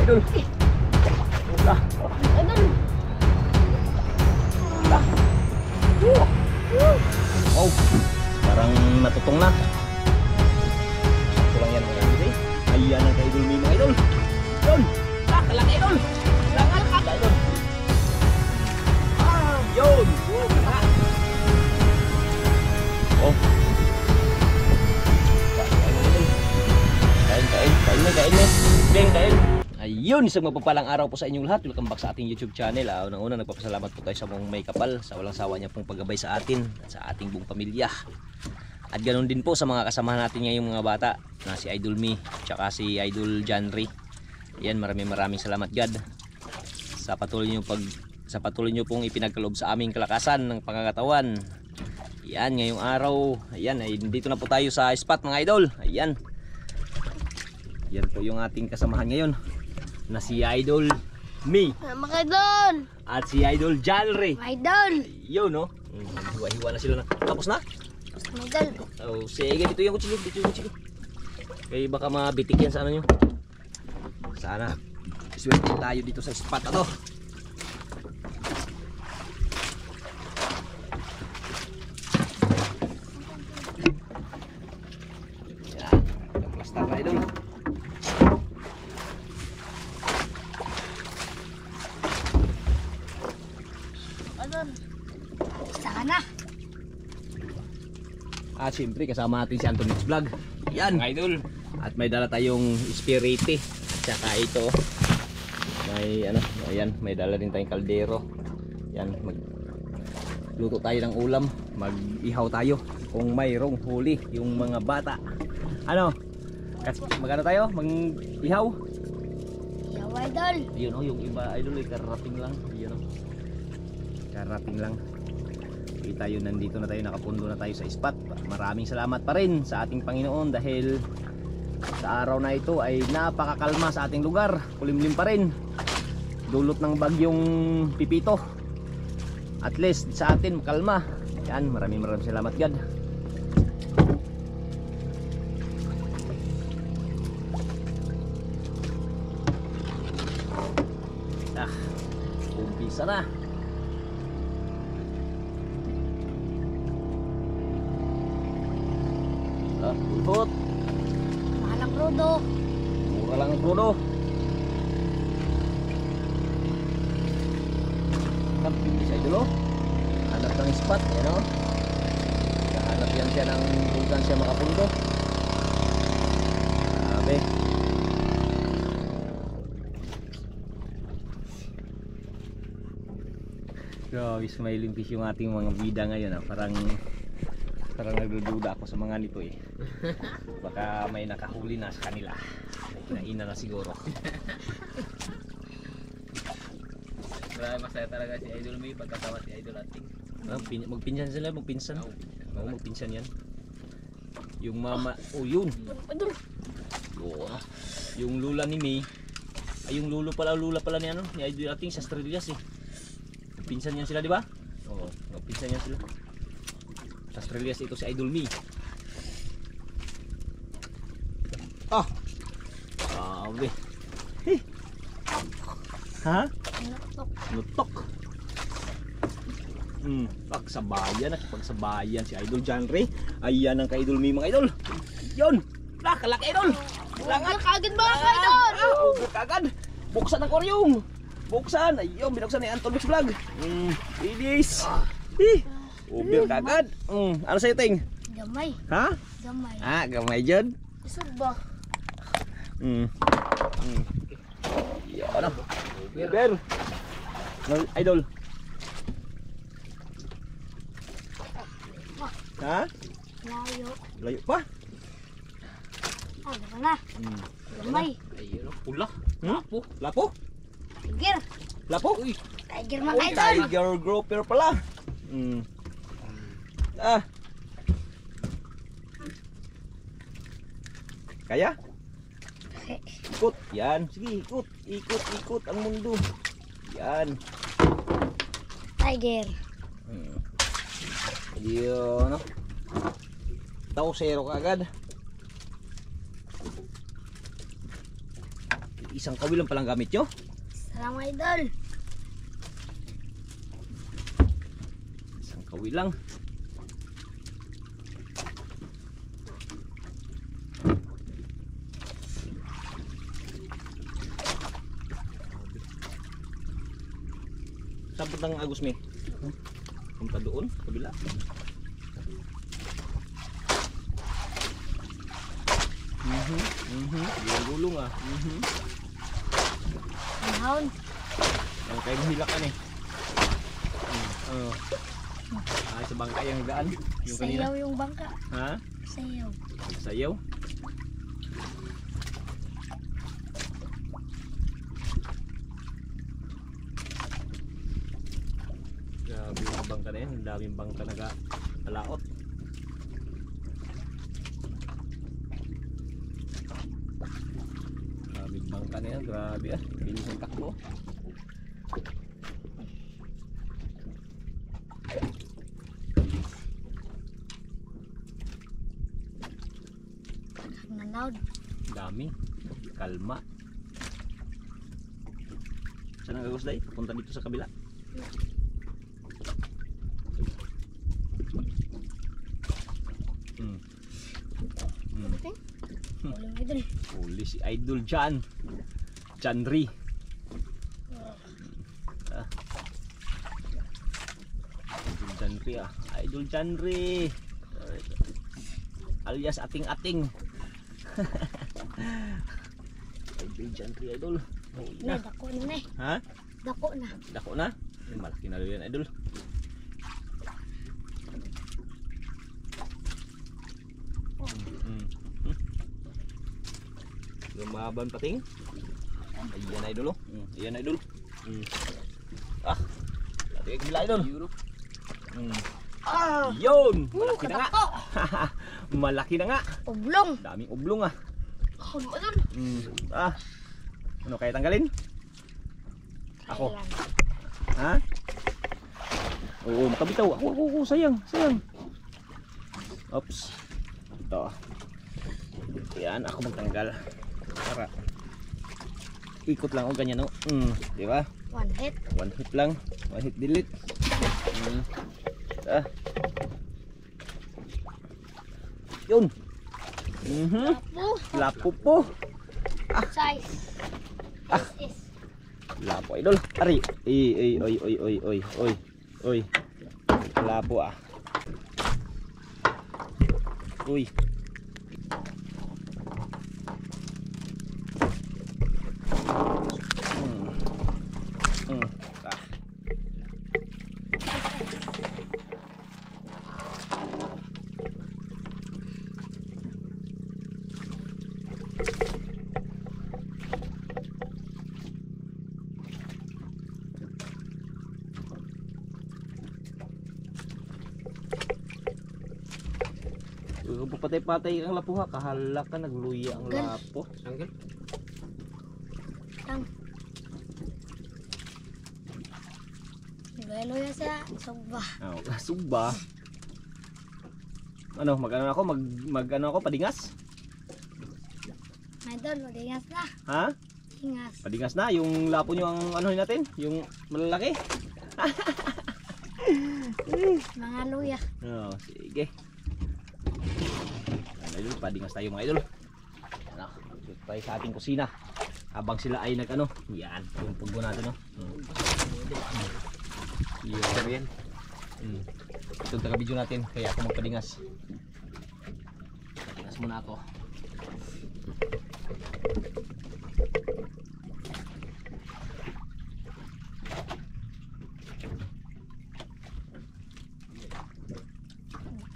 idol. Wala. Idol. Wala. Wow. Parang natutong na. Sakto lang yan mga idol eh. Ayan ang ka-idol may mga idol. Yun. Kalang idol. Langal ka. Idol. Yun. Oh. Kain. Ayun, isang mapagpalang araw po sa inyong lahat. Welcome back sa ating YouTube channel. Unang-una, nagpapasalamat po tayo sa mong may kapal, sa walang sawa niya pong paggabay sa atin at sa ating buong pamilya. At ganoon din po sa mga kasamahan natin ngayong mga bata na si Idol Me, tsaka si Idol Janry. Ayan, maraming salamat God sa patuloy niyo pong ipinagkaloob sa aming kalakasan ng pangangatawan. Ayan, ngayong araw, ayan, ay dito na po tayo sa spot mga idol. Ayan. Yan po yung ating kasamahan ngayon na si Idol Me Mga idol. at si Idol Janry. Mga idol. Yun no. Hiwa na sila na. Tapos na? Mga idol. Oh, sige, dito yung kutsilyo, kaya baka mabitik yan sa ano nyo. Sana swerte tayo dito sa spot na to. Yan, kaplastar na idol. Idol. Sana. At siyempre kasama natin si Antonix Vlog. Yan mga idol. At may dala tayong spiriti. At saka ito. May ano, ayan, may dala din tayong kaldero. Yan, magluto tayo ng ulam. Mag-ihaw tayo kung mayroong huli yung mga bata. Ano? Magano tayo? Mag-ihaw? Yaw idol. Yun o, yung iba idol ay karating lang. Yun o. Karating lang. Tayo nandito na tayo, nakapundo na tayo sa spot. Maraming salamat pa rin sa ating Panginoon dahil sa araw na ito ay napakakalma sa ating lugar. Kulimlim pa rin, dulot ng bagyong Pipito. At least sa atin kalma. Yan, maraming salamat God. Umpisa na. Pulpot. Mahal ang krudo. Mura lang ang krudo. Camping siya idol oh. Hanap ng spot, yan o. Hanap yan siya ng kung siya makapundo. Sabi. Grabe, smiling fish yung ating mga bida ngayon ah. Parang nagdududa ako sa mga nito eh. Baka may nakahuli na sa kanila. Naina na siguro. Grabe, masaya talaga si Idol May pagkatawa si Idol Ating. Magpinsan sila, magpinsan. Oo, magpinsan yan. Yung mama, oh yun. Idol. Oo. Yung lula ni May, ay yung lula pala ni ano, ni Idol Ating sa Australias eh. Pinsan yan sila, di ba? Oo, magpinsan yan sila. Sa Australia ito si Idol Me. Grabe. Ha? Nutok. Pagsabayan si Idol Janry. Ayan ang ka-Idol Me mga idol. Yun. Kalak idol. Langal kagad mga idol. Ubod kagad. Buksan ang koryong. Buksan. Ayun, binuksan ni Antonix Vlog. Ladies. Ubir kagad. Ano sa'yo ting? Gamay. Ha? Gamay. Gamay dyan. Isod ba? Ano? Ubir. Idol. Ha? Layo. Layo pa? Ano na? Gamay. Ayun, pula. Lapo? Tiger. Lapo? Uy. Tiger mga idol. Tiger grouper pala. Kaya? Ikot. Yan. Sige, ikot. Ikot ang mundo. Yan. Tiger. Yun, no? Tao, zero ka agad. Isang kawil lang palang gamit nyo. Salamat idol. Isang kawil lang. Saan punta ng Agus me? Punta doon, kabila. Gulong ah. Mahon. Ang kayo mahilak ka eh. Sa bangka yung daan. Yung kanina. Sayaw yung bangka. Ha? Sayaw. Sayaw? Grabe yung bangka na yan. Ang daming bangka nag-alaot. Grabe yung bangka na yan. Grabe ah. Bilis ang takbo. Nanood. Dami. Kalma. Saan ang Agus day? Punta dito sa kabila. Pagdating. Uling idol. Huli si Idol Jan. Janri. Idol Janri ah. Idol Janri. Alias ating-ating. Idol Janri idol. Huli Ne, na. dako na ne. Ha? Dako na. Dako na? Malaki na rin yan idol. Lumaban pating. Ayan idol oh. Ayan idol. Ah. Lagi kayo kabila idol. Ah! Yun! Malaki na nga. Katako. Malaki na nga. Oblong. Daming oblong ah. Ano idol? Ah. Ano kaya tanggalin? Ako. Ayan. Ha? Oo, makabitaw. Ako, sayang, sayang. Oops. Ito. Yan, ako magtanggal. Para ikot lang o ganyan, no? Di ba? One hit. One hit lang. One hit delete. Yun. Lapo. Lapo po. Size. Ah. Is. Lapo idol. Ari. Oy. Lapo ah. Uy. Ah. Patay-patay ang lapo ha, kahala ka, nagluya ang Gan. lapo. Anggal? Tang. Luya-luya sa sugba. Oh, suba. Ano, mag-ano ako, mag-ano ako, padingas? Idol, madingas na. Ha? Dingas. Padingas na, yung lapo nyo ang ano natin, yung malalaki. Mga luya. Oh, sige. Idol, padingas tayo mga idol. Ano, dito tayo sa ating kusina. Habang sila ay nag-ano, yan, yung pugbo natin, no? Yan. Ito ang taga-video natin, kaya ako magpadingas. Padingas muna ako.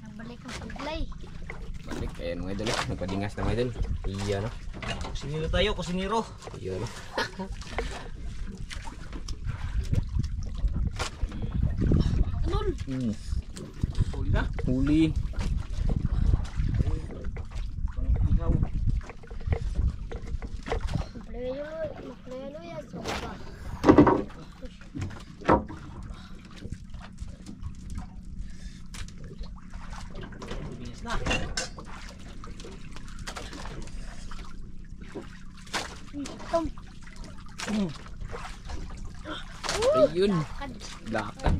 Nabalik ang kuglay. Balik, ayan mga idol. Nagpadingas na mga idol. Iya no. Kusiniro tayo, kusiniro. Iya no. Idol. Huli na. Huli. Ikaw. Luya-luya sugba. Bilis na. Tom. Ayun. Kad. Lakad.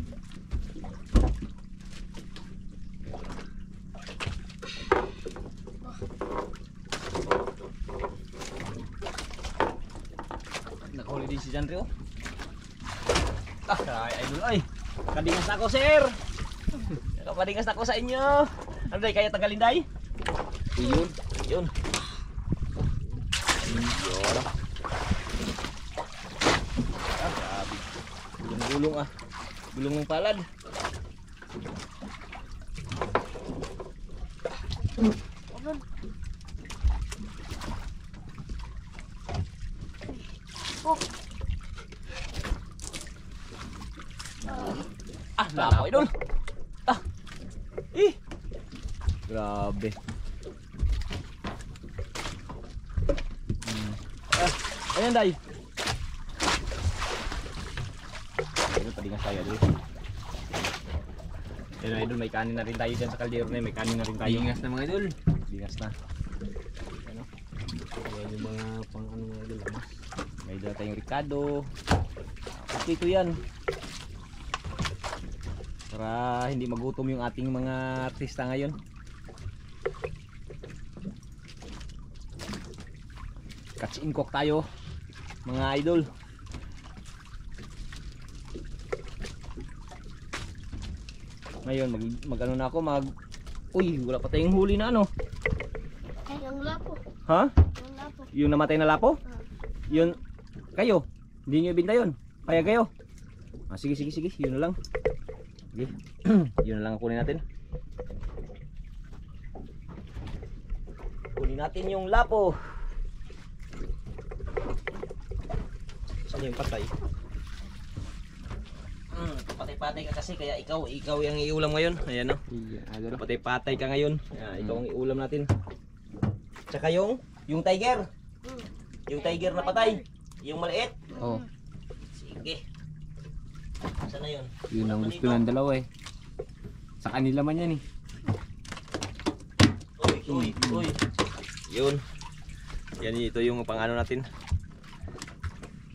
Nakahuli din si Janry oh. Ay, idol ay. Kadingas na ako, sir. Nakapadingas na ako sa inyo. Ano day, kaya tagalin day? Ayun. Yun. Yun. Grabe. Gulong-gulong ah. Gulong ng palad. Oh, Ah, lapo idol. Ah. Eh. Grabe. Ah, ayan day. Ayun, padingas tayo idol. Ayun idol, may kanin na rin tayo dyan sa kaldero na yun. May kanin na rin tayo. Ingas na mga idol. Dingas na. Ano? Ayan yung mga pang ano mga idol. May dala tayong Ricardo. Okay ito yan. Para hindi magutom yung ating mga artista ngayon. Catch in cook tayo mga idol. Ngayon mag ano na ako uy, wala pa tayong huli na ano. ay, ang lapo. Ha? Ang lapo. Yung namatay na lapo? Yun kayo. Hindi niyo ibenta yun. Kaya kayo. Ah, sige, yun na lang. Sige. Yun na lang ang kunin natin. Kunin natin yung lapo. Saan yung patay? Patay-patay ka kasi kaya ikaw yung iulam ngayon. Ayan o. Idol. Patay-patay ka ngayon. Ayan, ikaw ang iulam natin. Tsaka yung tiger. Yung tiger na patay. Yung maliit. Oh. Sige. Saan na yun? Yun ang gusto ng dalawa eh. Sa kanila man yan eh. Uy. Yun. Yan, ito yung pang-ano natin.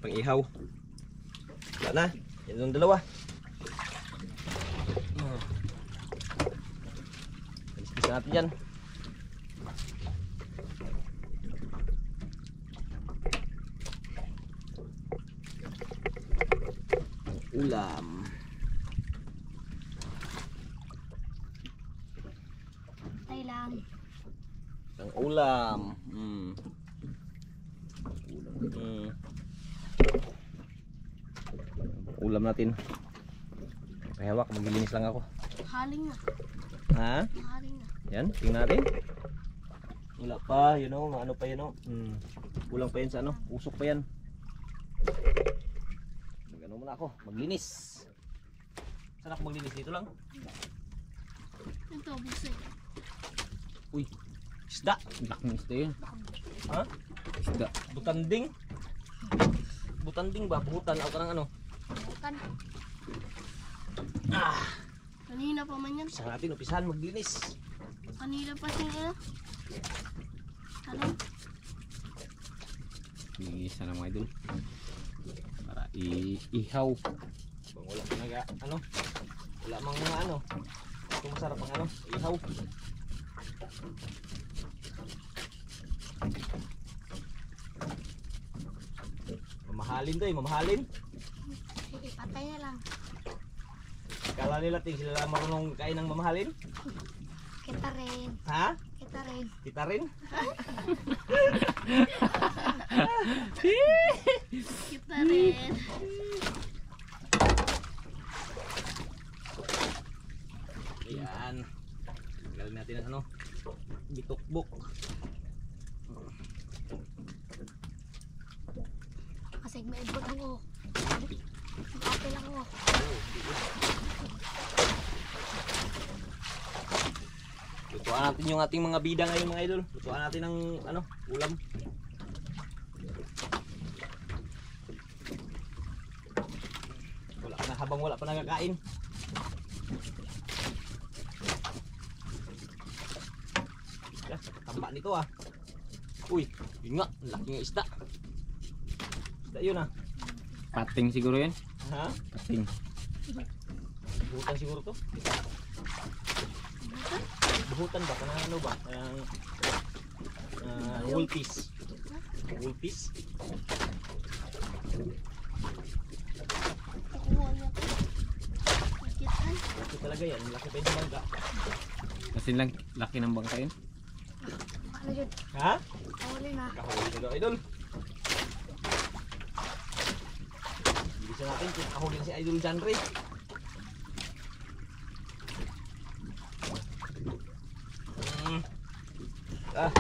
Pang-ihaw. Wala na. Yan yung dalawa. Alis natin yan. Ulam. Tay lang. Ang ulam. Ulam natin. Hawak, maglilinis lang ako. Haling na. Ha? Haling na. Yan, tingnan natin. Wala pa, ano pa yun o. Kulang pa yan sa ano, usok pa yan. Magano muna ako, maglinis. Saan ako maglinis? Dito lang. Ito, busay. Uy, isda. Laking isda yun. Ha? Isda. Butanding. Butanding ba? Butan o kanang ano? Bukan. Ah! Kanina pa man yan. Upisahan natin, upisahan maglinis. Kanina pa siya. Ano? Isa na mga idol. Para ihaw. Bang wala pa naga, ano? Wala mang mga ano. Ito masarap ang ano, ihaw. Mamahalin to eh, mamahalin. Sige, patay na lang. Kala nila sila marunong kain ng mamahalin? Kita rin. Ha? Kita rin. Kita rin? Kita rin. Ayan. Gawin natin ang ano, bitokbok. Kasi may ibot ako. Mag-apel ako. Lutuan natin yung ating mga bida ngayon mga idol. Lutuan natin ng ano, ulam. Wala na habang wala pa nagkakain. Tamba nito ah. Uy, yun nga, ang laki ng isda. Isda yun ah. Pating siguro yan. Ha? Pating. Buhutan siguro to. Buhutan ba? Kanang ano ba? Kanang woolpiece. Woolpiece? Kukuha niya to. Makitan. Laki talaga yan. Laki pa yung mangga. Kasi lang laki ng bangka yun. Ano yun? Ha? Huli na. Kahuli na daw, idol. Bilisan natin kung kahuli na si Idol John Ray. Ah.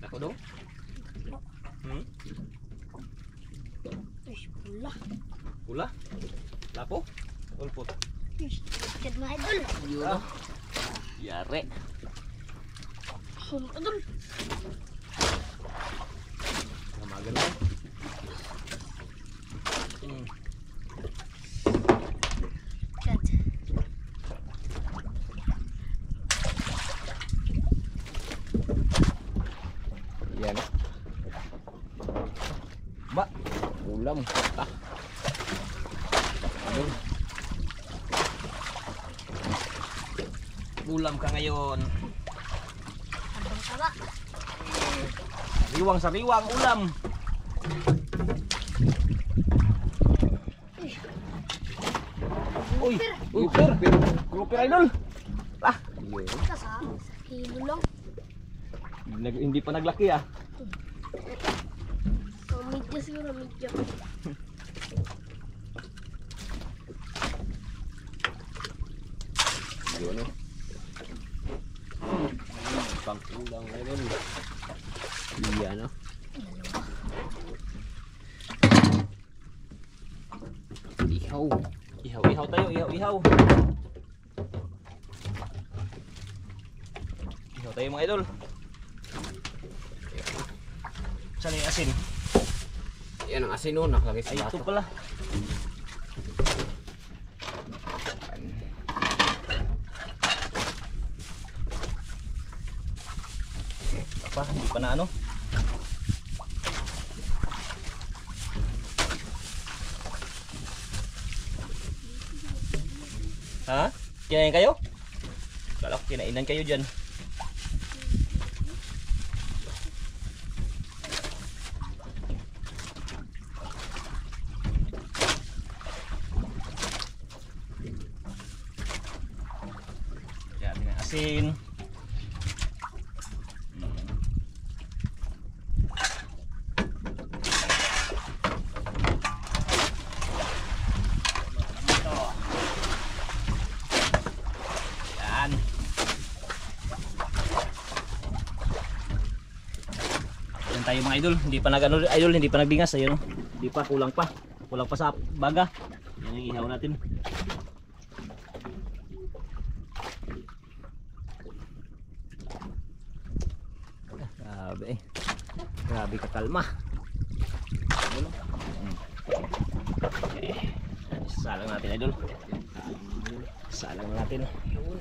Ako daw? Uy, pula. Pula? Lapo? Ulpot? Uy, bakit mga idol? Ah. Yare. Hulog idol. Namagan na. Kat. Yan. Ba, ulam. Ah. Ayun. Ulam ka ngayon. Abang taba. Sariwang ulam. Uy, grouper. Grouper idol. Ah, yun. Kas ha? Sa kilo lang. Hindi pa naglaki ah. So, medyo siguro, medyo. Yun oh. Pang ulam ngayon. Iya no. Ihaw. Ihaw tayo, ihaw. Ihaw tayo mga idol. Saan yung asin? Yan ang asin nun, nakalagay sa Ay, ito bato. pala. Apa, hindi pa na ano? Ha? Kinain kayo? Kala ko kinainan kayo dyan. Dami ng asin. Yan. Yan tayo mga idol. Hindi pa nag-ano idol, hindi pa nagbingas ayun. Oh. Hindi pa, kulang pa. Kulang pa sa baga. Yan yung ihaw natin. Grabe. Grabe kakalma. Ano? Okay. Salang natin idol. Salang natin. Yun.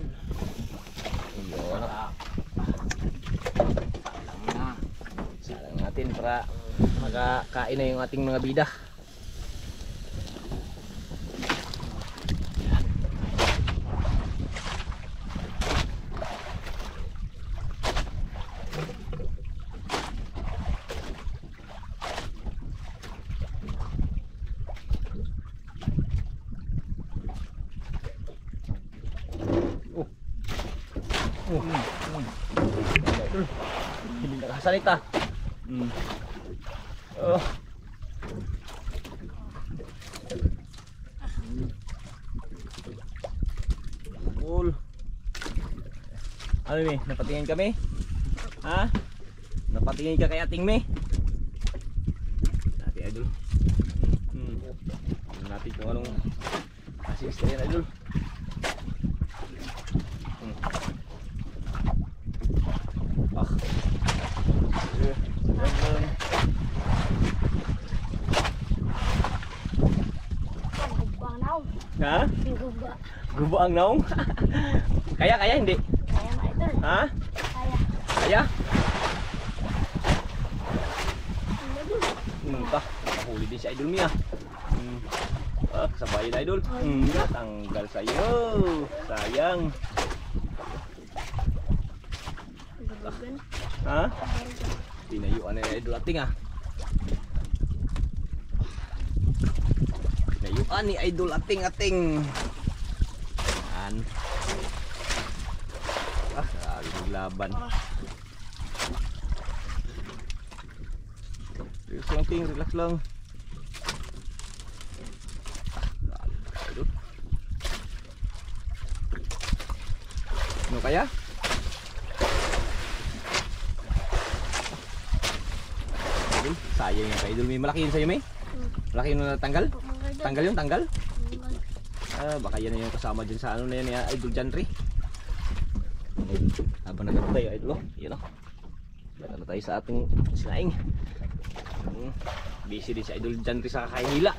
Salang natin para makakain na yung ating mga bida. Hindi nakasalita. Oh. Cool. Ano ni? Napatingin kami? Ha? Napatingin ka kay ating me? Natin idol. Natin kung anong assist yan idol. Ah. Bang now. naong. Ha? Guba. Gubo ang naong. Kaya hindi. Kaya mga idol. Ha? Kaya. Kaya? Idol. Huli din si Idol Mia. Kasabayan Idol. Natanggal sa'yo. Sayang. Gubagan. Ha? Tinayuan na ni Idol Ating Tinayuan ni Idol Ating. Yan. Grabe ng laban. Relax lang Ting, relax lang. Idol. Ano kaya? Idol, sayang yung kay Idol. May malaki yun sa'yo, May? Malaki yun na natanggal? Tanggal yun, tanggal? Baka yan na yung kasama dyan sa ano na yan, Idol Janry. Habang nagano tayo, Idol, yun o. Nagano tayo sa ating sinaing. Busy din si Idol Janry sa kakainila.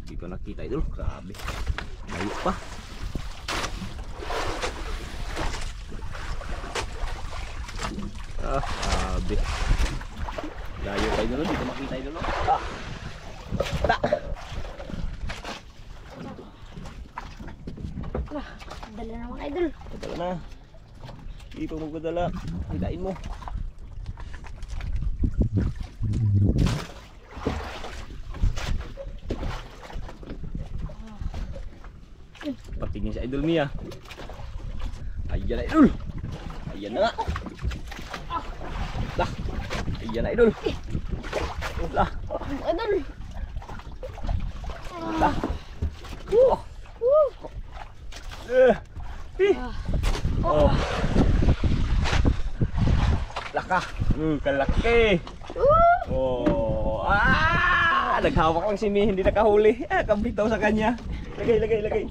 Hindi ko nakita Idol, grabe. Layo pa. Grabe. Layo pa Idol, hindi ko makita Idol. Dala na mga idol. Padala na. Dito mo padala. Hilain mo. Patingin si Idol Mia. Ayan na Idol. Ayan na nga. Lah. Ayan na Idol. Lah. Idol. Lah. Oh. Laka. Kalaki. Oh. Naghawak lang si Mi, hindi nakahuli. Kabitaw sa kanya. Lagay.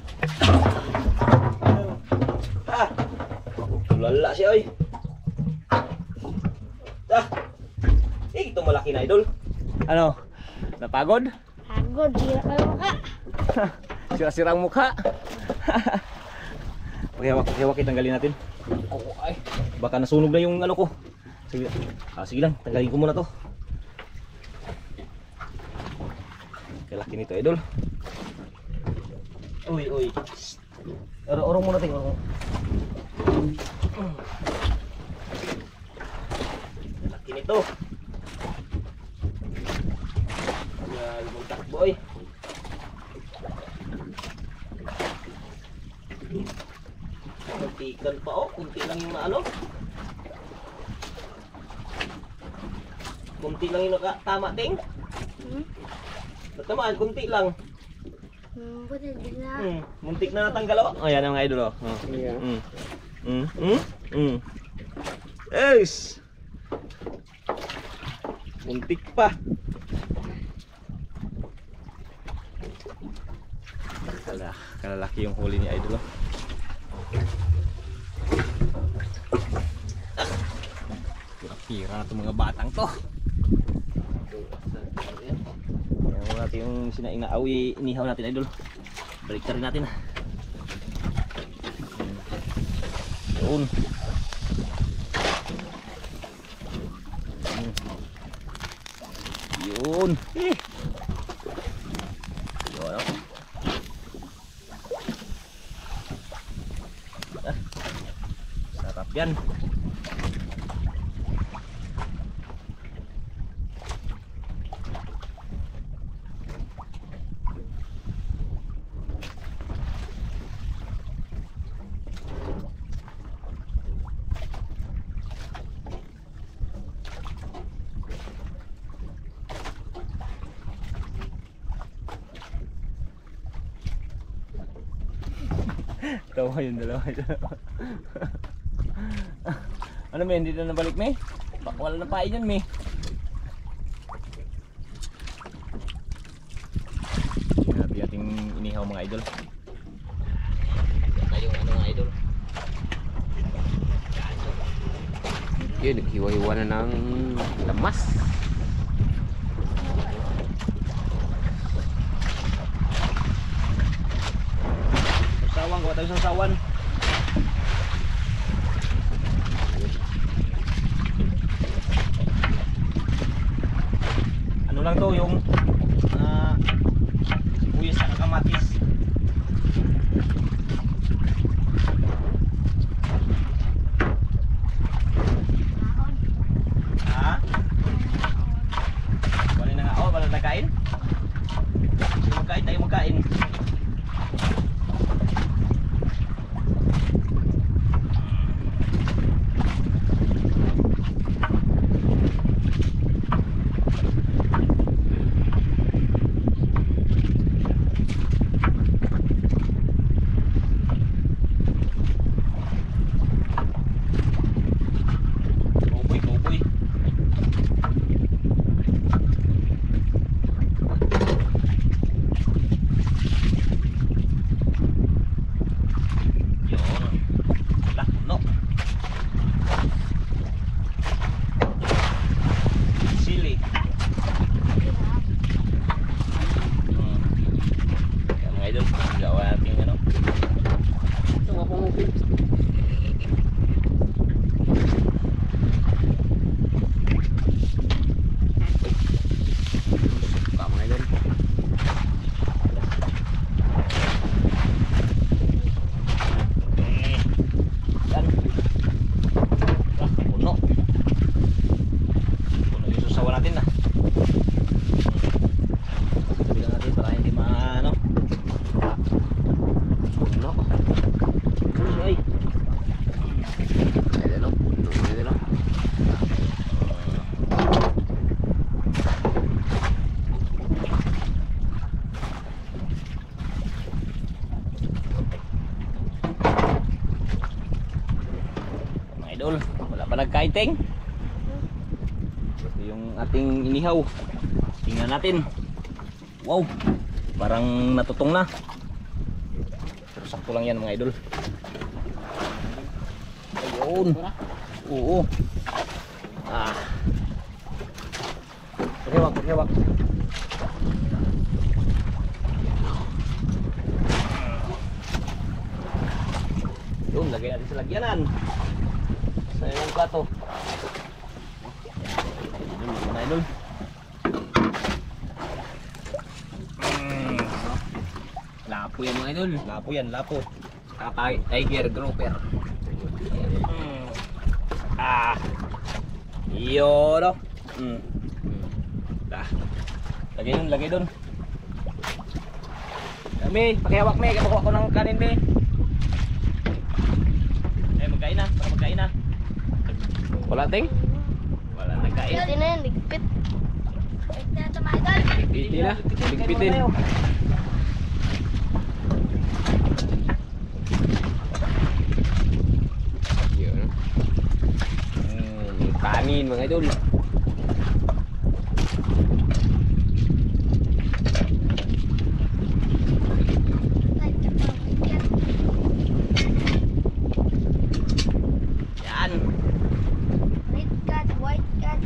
Tulala siya oy. Ito malaki na Idol. Ano? Napagod? Pagod, sira kayo maka. Sira-sirang mukha. Pakiwak, tanggalin natin. Ay, baka nasunog na yung ano ko. Sige lang, tanggalin ko muna to. Kalaki nito Idol. Uy. Orong muna ting, orong. Kalaki nito. Ayan, magtakbo boy. Kuntikan pa kunti lang yung ano. Kunti lang yung tama ting. Tatamaan, kunti lang. Buti din na. Muntik na natanggal Ayan ang mga Idol Yes. Muntik pa. Kalalaki yung huli ni Idol Kira na itong mga batang to. Ayan natin yung sinaing na awi. Inihaw natin Idol. Balik rin natin. Yun. Yun. Yun. Sarap yan. Tawa yung dalawa. Ano may hindi na nabalik may? Wala na pain yan may. Grabe ating inihaw mga idol. Yun, naghiwa-hiwa na ng lamas. Sawan, gawa tayo sa sawan. Ano lang to, yung sibuyas sa kamatis. Ha? Wala na nga, oh, wala na kain? Sige, magkain tayo, magkain. Kuboy, kuboy. Yun. Lah, no. Sili. Yan mga idol, gawa natin ano. Ito nga po mo. Suka mga idol. Yan. Ah, puno. Puno yung susawa natin na. Sabi lang natin para hindi maano. Puno. Ay. Idol, no? Puno mga idol, no? Mga idol, wala pa nagkaiting. Ito yung ating inihaw. Tingnan natin. Wow, parang natutong na. Pero sakto lang yan mga idol. Ayun. Oo. Ah. Paghewak, paghewak. Yun, lagay natin sa lagyanan. Sa yung plato. Yun, mga idol. Lapo yan mga idol. Lapo yan, lapo. Tiger grouper. Ah. Yun, no? Ah. Lagay dun. Kami, pakihawak me, makuha ko ng kanin me. Magkain na, para magkain na. Wala ting? Wala nagkain. Pwede na yan, ligpit. Wait na ito mga idol. Piti na. Ligpitin. Yun. Kanin mga idol. Yan. Red cat, white cat.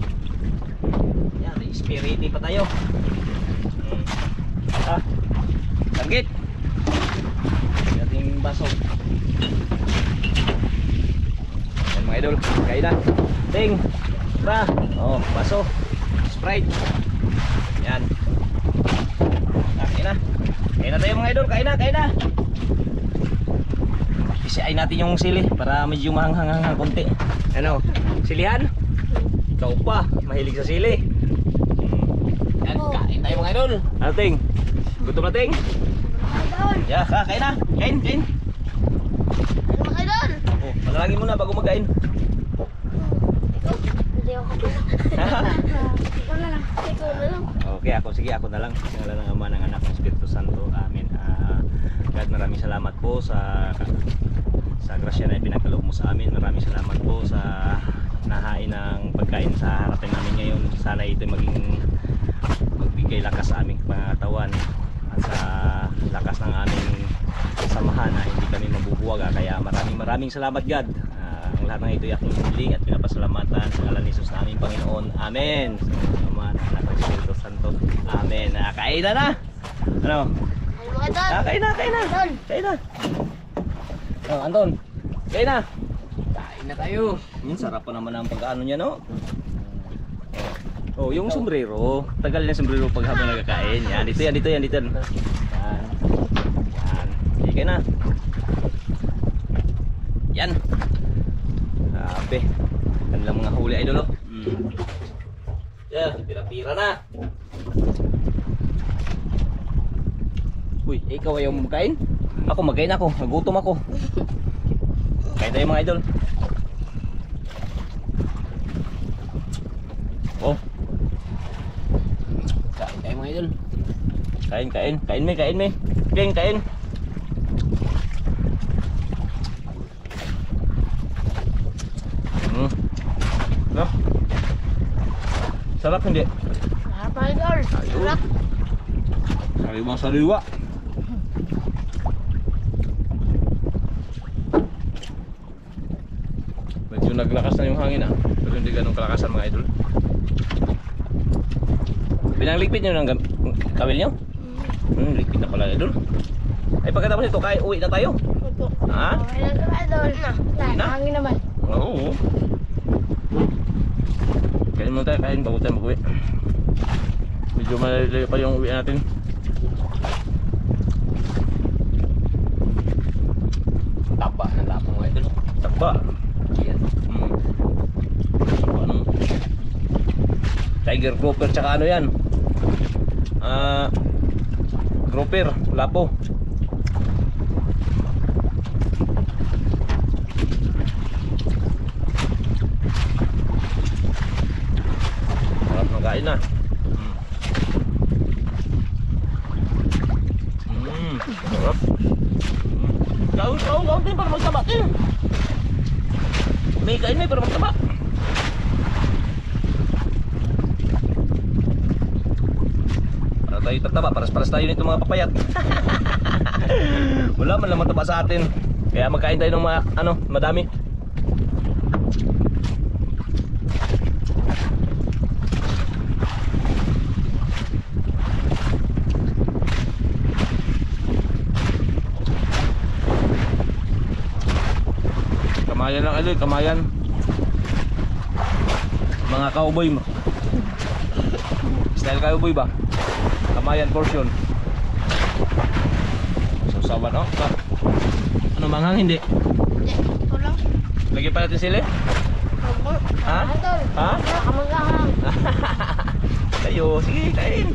Yan, may spiriti pa tayo. Ah. Langgit. Ating baso. Yan mga idol, kain na. Ting. Ba. Oh, baso. Sprite. Yan. Kain na. Kain na tayo mga idol, kain na, kain na. Isiay natin yung sili para medyo mahanghang konti. Ano? Silihan? Ikaw pa, mahilig sa sili. Yan, Oh. kain tayo mga idol. Ano ting? Gutom na ting? Mga idol. Ya, kain na. Kain, kain. Ano mga idol? Oh, manalangin muna bago magkain. Ikaw? Hindi ako pala. Ikaw na lang. Ikaw na lang. Okay, sige, ako na lang. Sa ngalan ng Ama, ng Anak, ng Espiritu Santo. Amen. God, maraming salamat po sa grasya na ipinagkaloob mo sa amin. Maraming salamat po sa nahain ng pagkain sa harapan namin ngayon. Sana ito magbigay lakas sa aming pangatawan at sa lakas ng aming samahan na hindi kami mabubuwag. Kaya maraming salamat God. Ang lahat ng ito ay aking hiling at pasalamatan sa ngalan ni Jesus na aming Panginoon. Amen. Salamat anak ng Espiritu Santo. Amen. Kain na na. Ano? Ay, mga idol. Kain na, kain na. Idol. Kain na. Oh, Anton. Kain na. Kain na tayo. Sarap pa naman ang pag-ano niya, no? Oh, yung sombrero. Tagal na yung sombrero pag habang nagkakain. Yan, dito yan, dito yan, dito yan. Yan. Yan. Sige na. Yan. Sabi. Kanilang mga huli idol, oh. Yan, pira-pira na. Uy, ikaw ayaw mo magkain? Ako, magkain ako. Nagutom ako. Kain tayo mga idol. Oh. Kain tayo mga idol. Kain, kain. Kain me, kain me. Kain, kain. No? Sarap hindi? Sarap, mga idol. Sarap. Sariwang sariwa. Medyo naglakas na yung hangin pero hindi ganun kalakasan mga idol. Pinangligpit nyo ng kawil nyo? Ligpit na pala idol. Ay pagkatapos nito, uwi na tayo. Ito. Ha? Okay lang sa idol. Na? Hangin naman. Oo. Kain muna tayo, kain bago tayo mag-uwi. Medyo malalayo pa yung uwi natin. Taba ng lapo mga idol. Takba. Yan. Ano? Tiger grouper tsaka ano yan? Grouper, lapo. Sarap ng kain na. Sarap. Kaun din para magtaba din. May kain may para magtaba. Para tayo tataba, paras-paras tayo nito mga papayat. Wala man lang mataba sa atin. Kaya magkain tayo ng mga madami. Kamayan lang idol, kamayan. Mga cowboy mo. Style cowboy ba? Kamayan portion. Sausawan no? Ano manghang hindi? Hindi. Ito lang. Lagi pa natin sili? Ha? Idol. Ha? Kamagahang. Tayo, sige kain.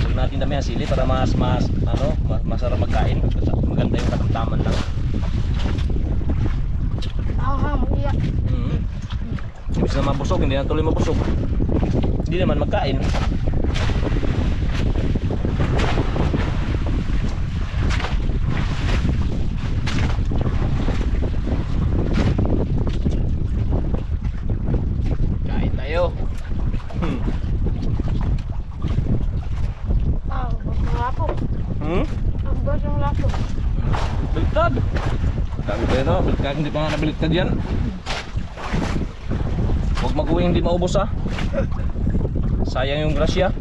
Huwag natin dami ang sili para masarap magkain. Maganda yung katamtaman lang. Iyak. Ibig na mabusog, hindi na tuloy mabusog. Hindi naman magkain. Kain tayo. Ang lapo. Ang bos ng lapo. Baliktad. Sabi ko yun, baliktad. Hindi pa nga nabaliktad yan. Huwag mag-uwi hindi maubos ha. Sayang yung grasya.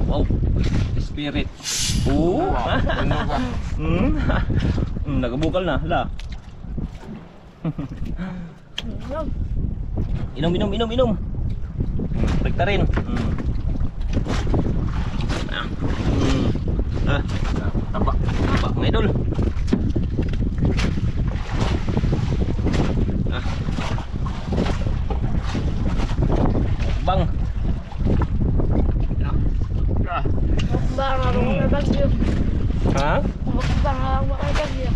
Wow, spirit. Oo. Nagabukal na, hala. Inom. Balik rin. Taba mga idol. Bang. Bang, ako na bagyo. Ha? Bang, ako na bagyo.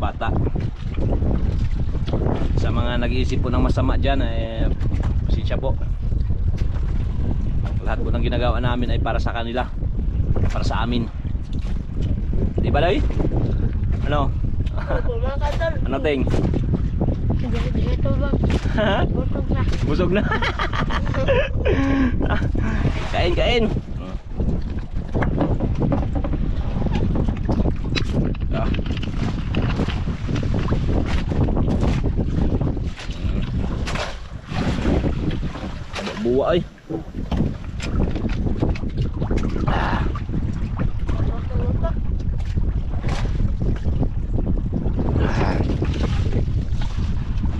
bata. Sa mga nag-iisip po ng masama dyan, pasensya po. Lahat po ng ginagawa namin ay para sa kanila, para sa amin. Di ba, Day? Ano? Opo, mga kadol. Ano, Ting? Ito ba? Busog na. Busog na. Kain, kain. Ah. Buwa ay. Ah.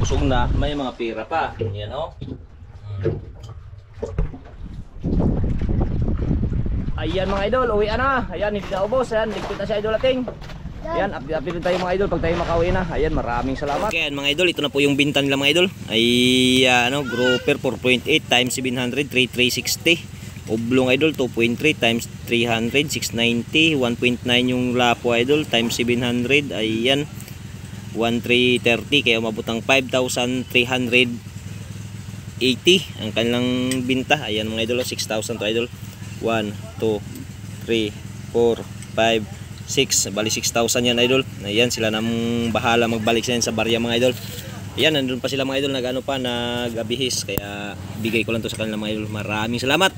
Busog na, may mga pera pa. Yan oh. Ayan mga idol, uwi na. Ayan, hindi na ubos. Ayan, ligpit na si Idol Ating. Ayan, update tayo mga idol pag tayo makauwi na. Ayan, maraming salamat. Okay, mga idol, ito na po yung binta nila mga idol. Ay grouper 4.8 times 700, 3,360. Oblong idol 2.3 times 300, 690. 1.9 yung lapo idol times 700. Ayan, 1,330 kaya umabot ng 5,380 ang kanilang binta. Ayan mga idol, 6,000 to idol. 1, 2, 3, 4, 5, 6, bali 6,000 yan idol. Ayan, sila nang bahala magbalik sa barya mga idol. Ayan, nandun pa sila mga idol, nag-abihis, kaya bigay ko lang to sa kanila mga idol. Maraming salamat.